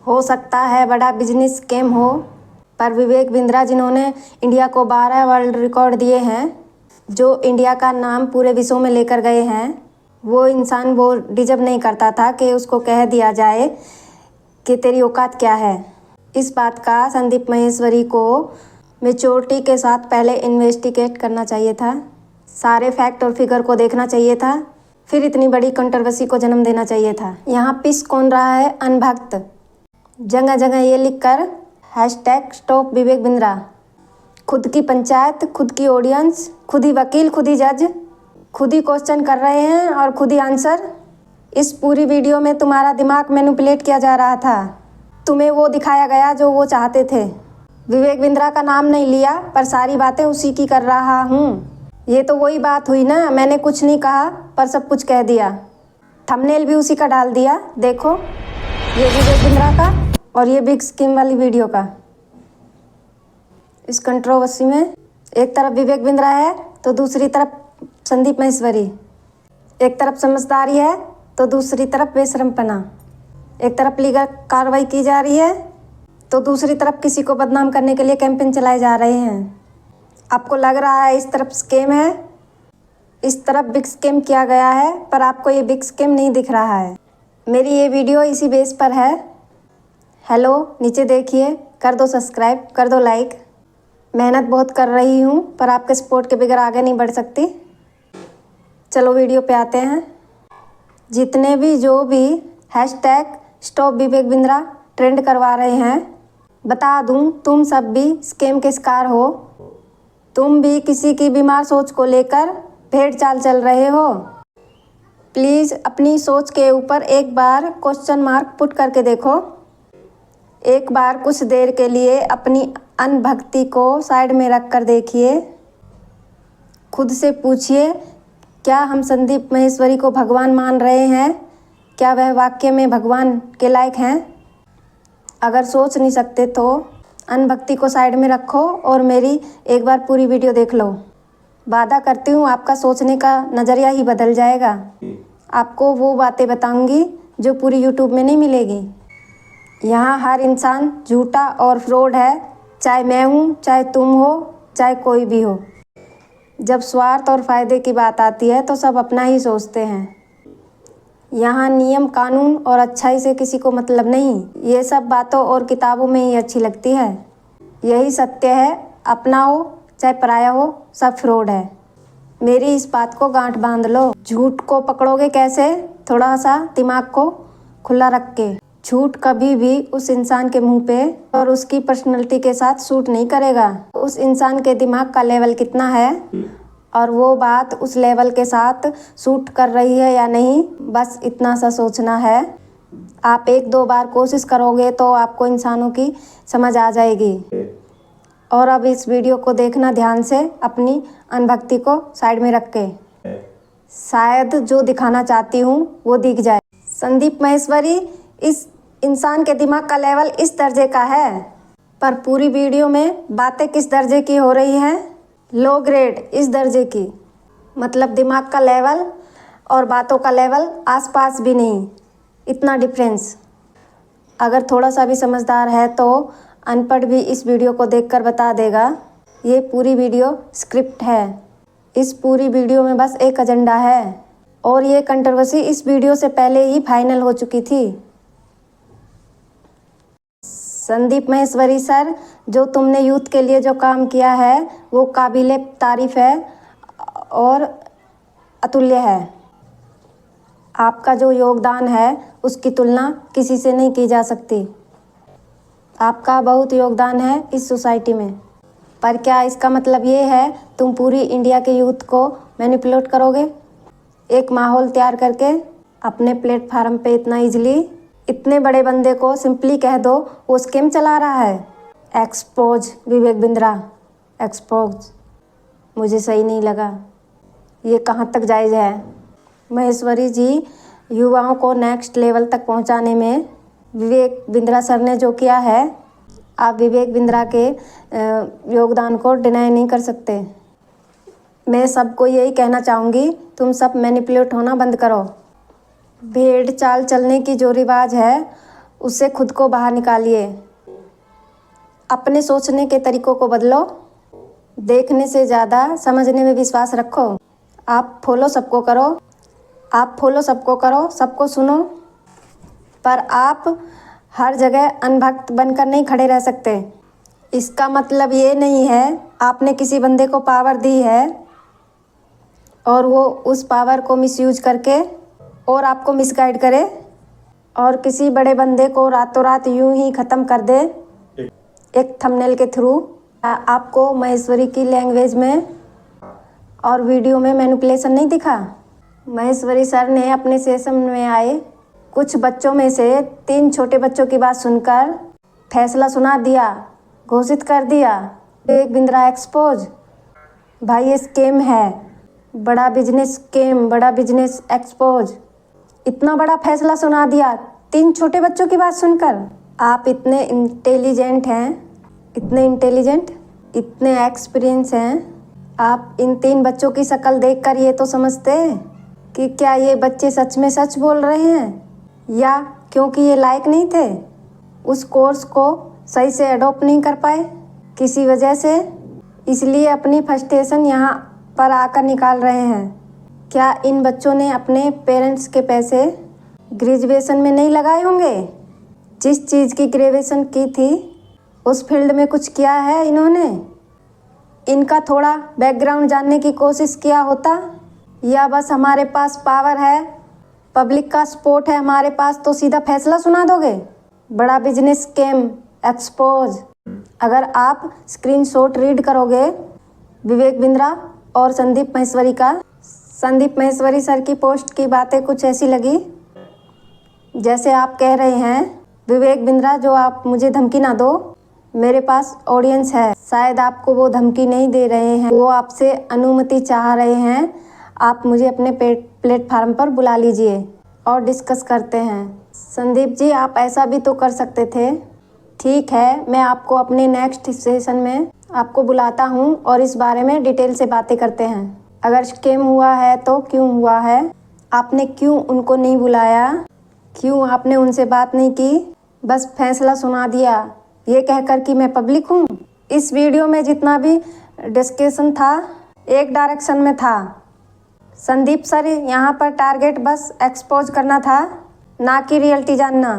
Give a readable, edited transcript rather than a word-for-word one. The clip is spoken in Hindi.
हो सकता है बड़ा बिजनेस स्कैम हो, पर विवेक बिंद्रा जिन्होंने इंडिया को 12 वर्ल्ड रिकॉर्ड दिए हैं, जो इंडिया का नाम पूरे विश्व में लेकर गए हैं, वो इंसान वो डिजर्व नहीं करता था कि उसको कह दिया जाए कि तेरी औकात क्या है। इस बात का संदीप माहेश्वरी को मैच्योरिटी के साथ पहले इन्वेस्टिगेट करना चाहिए था, सारे फैक्ट और फिगर को देखना चाहिए था, फिर इतनी बड़ी कंट्रोवर्सी को जन्म देना चाहिए था। यहाँ पिस कौन रहा है? अनभक्त। जगह जगह ये लिखकर #स्टॉप विवेक बिंद्रा। खुद की पंचायत, खुद की ऑडियंस, खुद ही वकील, खुद ही जज, खुद ही क्वेश्चन कर रहे हैं और खुद ही आंसर। इस पूरी वीडियो में तुम्हारा दिमाग मैनिपुलेट किया जा रहा था, तुम्हें वो दिखाया गया जो वो चाहते थे। विवेक बिंद्रा का नाम नहीं लिया, पर सारी बातें उसी की कर रहा हूँ। ये तो वही बात हुई ना, मैंने कुछ नहीं कहा पर सब कुछ कह दिया। थंबनेल भी उसी का डाल दिया। देखो, ये विवेक बिंद्रा का और ये बिग स्कीम वाली वीडियो का। इस कंट्रोवर्सी में एक तरफ विवेक बिंद्रा है तो दूसरी तरफ संदीप माहेश्वरी। एक तरफ समझदारी है तो दूसरी तरफ बेशरमपना। एक तरफ लीगल कार्रवाई की जा रही है तो दूसरी तरफ किसी को बदनाम करने के लिए कैंपेन चलाए जा रहे हैं। आपको लग रहा है इस तरफ स्कैम है, इस तरफ बिग स्कैम किया गया है, पर आपको ये बिग स्कैम नहीं दिख रहा है। मेरी ये वीडियो इसी बेस पर है। हेलो, नीचे देखिए, कर दो सब्सक्राइब, कर दो लाइक। मेहनत बहुत कर रही हूँ, पर आपके सपोर्ट के बगैर आगे नहीं बढ़ सकती। चलो वीडियो पे आते हैं। जितने भी जो भी #स्टॉप विवेक बिंद्रा ट्रेंड करवा रहे हैं, बता दूँ, तुम सब भी स्कैम के शिकार हो। तुम भी किसी की बीमार सोच को लेकर भेड़ चाल चल रहे हो। प्लीज़ अपनी सोच के ऊपर एक बार क्वेश्चन मार्क पुट करके देखो। एक बार कुछ देर के लिए अपनी अनभक्ति को साइड में रख कर देखिए। खुद से पूछिए, क्या हम संदीप माहेश्वरी को भगवान मान रहे हैं? क्या वह वाकई में भगवान के लायक हैं? अगर सोच नहीं सकते तो अनभक्ति को साइड में रखो और मेरी एक बार पूरी वीडियो देख लो। वादा करती हूँ आपका सोचने का नज़रिया ही बदल जाएगा। आपको वो बातें बताऊँगी जो पूरी यूट्यूब में नहीं मिलेगी। यहाँ हर इंसान झूठा और फ्रॉड है, चाहे मैं हूँ, चाहे तुम हो, चाहे कोई भी हो। जब स्वार्थ और फ़ायदे की बात आती है तो सब अपना ही सोचते हैं। यहाँ नियम, कानून और अच्छाई से किसी को मतलब नहीं। ये सब बातों और किताबों में ही अच्छी लगती है। यही सत्य है, अपना हो चाहे पराया हो, सब फ्रॉड है। मेरी इस बात को गांठ बांध लो। झूठ को पकड़ोगे कैसे? थोड़ा सा दिमाग को खुला रख के। झूठ कभी भी उस इंसान के मुंह पे और उसकी पर्सनैलिटी के साथ सूट नहीं करेगा। उस इंसान के दिमाग का लेवल कितना है और वो बात उस लेवल के साथ सूट कर रही है या नहीं, बस इतना सा सोचना है। आप 1-2 बार कोशिश करोगे तो आपको इंसानों की समझ आ जाएगी। और अब इस वीडियो को देखना ध्यान से, अपनी अनभक्ति को साइड में रख के। शायद जो दिखाना चाहती हूँ वो दिख जाए। संदीप माहेश्वरी, इस इंसान के दिमाग का लेवल इस दर्जे का है, पर पूरी वीडियो में बातें किस दर्जे की हो रही हैं? लो ग्रेड, इस दर्जे की। मतलब दिमाग का लेवल और बातों का लेवल आसपास भी नहीं, इतना डिफरेंस। अगर थोड़ा सा भी समझदार है तो अनपढ़ भी इस वीडियो को देखकर बता देगा। ये पूरी वीडियो स्क्रिप्ट है। इस पूरी वीडियो में बस एक एजेंडा है और ये कंट्रोवर्सी इस वीडियो से पहले ही फाइनल हो चुकी थी। संदीप माहेश्वरी सर, जो तुमने यूथ के लिए जो काम किया है वो काबिले तारीफ़ है और अतुल्य है। आपका जो योगदान है उसकी तुलना किसी से नहीं की जा सकती। आपका बहुत योगदान है इस सोसाइटी में। पर क्या इसका मतलब ये है तुम पूरी इंडिया के यूथ को मैनिपुलेट करोगे? एक माहौल तैयार करके अपने प्लेटफार्म पे इतना इजीली, इतने बड़े बंदे को सिंपली कह दो वो स्कैम चला रहा है। Expose Vivek Bindra, expose. मुझे सही नहीं लगा। ये कहाँ तक जायज़ है? माहेश्वरी जी, युवाओं को नेक्स्ट लेवल तक पहुंचाने में विवेक बिंद्रा सर ने जो किया है, आप विवेक बिंद्रा के योगदान को डिनाई नहीं कर सकते। मैं सबको यही कहना चाहूँगी, तुम सब मैनिपुलेट होना बंद करो। भेड़ चाल चलने की जो रिवाज है उससे खुद को बाहर निकालिए। अपने सोचने के तरीकों को बदलो। देखने से ज़्यादा समझने में विश्वास रखो। आप फॉलो सबको करो, सबको सुनो, पर आप हर जगह अनभक्त बनकर नहीं खड़े रह सकते। इसका मतलब ये नहीं है आपने किसी बंदे को पावर दी है और वो उस पावर को मिसयूज करके और आपको मिसगाइड करे और किसी बड़े बंदे को रातों रात यूं ही ख़त्म कर दे एक थंबनेल के थ्रू। आपको महेश्वरी की लैंग्वेज में और वीडियो में मैनिपुलेशन नहीं दिखा। महेश्वरी सर ने अपने सेशन में आए कुछ बच्चों में से 3 छोटे बच्चों की बात सुनकर फैसला सुना दिया, घोषित कर दिया, विवेक बिंद्रा एक्सपोज। भाई ये स्कैम है, बड़ा बिजनेस स्कैम, बड़ा बिजनेस एक्सपोज। इतना बड़ा फैसला सुना दिया 3 छोटे बच्चों की बात सुनकर। आप इतने इंटेलिजेंट हैं, इतने एक्सपीरियंस हैं, आप इन 3 बच्चों की शक्ल देखकर ये तो समझते कि क्या ये बच्चे सच में सच बोल रहे हैं या क्योंकि ये लायक नहीं थे, उस कोर्स को सही से एडॉप्ट नहीं कर पाए किसी वजह से, इसलिए अपनी फ्रस्ट्रेशन यहाँ पर आकर निकाल रहे हैं। क्या इन बच्चों ने अपने पेरेंट्स के पैसे ग्रेजुएशन में नहीं लगाए होंगे? जिस चीज़ की ग्रेजुएशन की थी उस फील्ड में कुछ किया है इन्होंने? इनका थोड़ा बैकग्राउंड जानने की कोशिश किया होता, या बस हमारे पास पावर है, पब्लिक का सपोर्ट है हमारे पास तो सीधा फैसला सुना दोगे? बड़ा बिजनेस स्कैम एक्सपोज। अगर आप स्क्रीनशॉट रीड करोगे विवेक बिंद्रा और संदीप महेश्वरी का, संदीप महेश्वरी सर की पोस्ट की बातें कुछ ऐसी लगी जैसे आप कह रहे हैं विवेक बिंद्रा जो आप मुझे धमकी ना दो, मेरे पास ऑडियंस है। शायद आपको वो धमकी नहीं दे रहे हैं, वो आपसे अनुमति चाह रहे हैं। आप मुझे अपने प्लेटफार्म पर बुला लीजिए और डिस्कस करते हैं। संदीप जी आप ऐसा भी तो कर सकते थे। ठीक है, मैं आपको अपने नेक्स्ट सेशन में आपको बुलाता हूँ और इस बारे में डिटेल से बातें करते हैं। अगर स्कैम हुआ है तो क्यों हुआ है, आपने क्यों उनको नहीं बुलाया, क्यों आपने उनसे बात नहीं की, बस फैसला सुना दिया ये कहकर कि मैं पब्लिक हूँ। इस वीडियो में जितना भी डिस्कशन था एक डायरेक्शन में था। संदीप सर यहाँ पर टारगेट बस एक्सपोज करना था, ना कि रियलिटी जानना।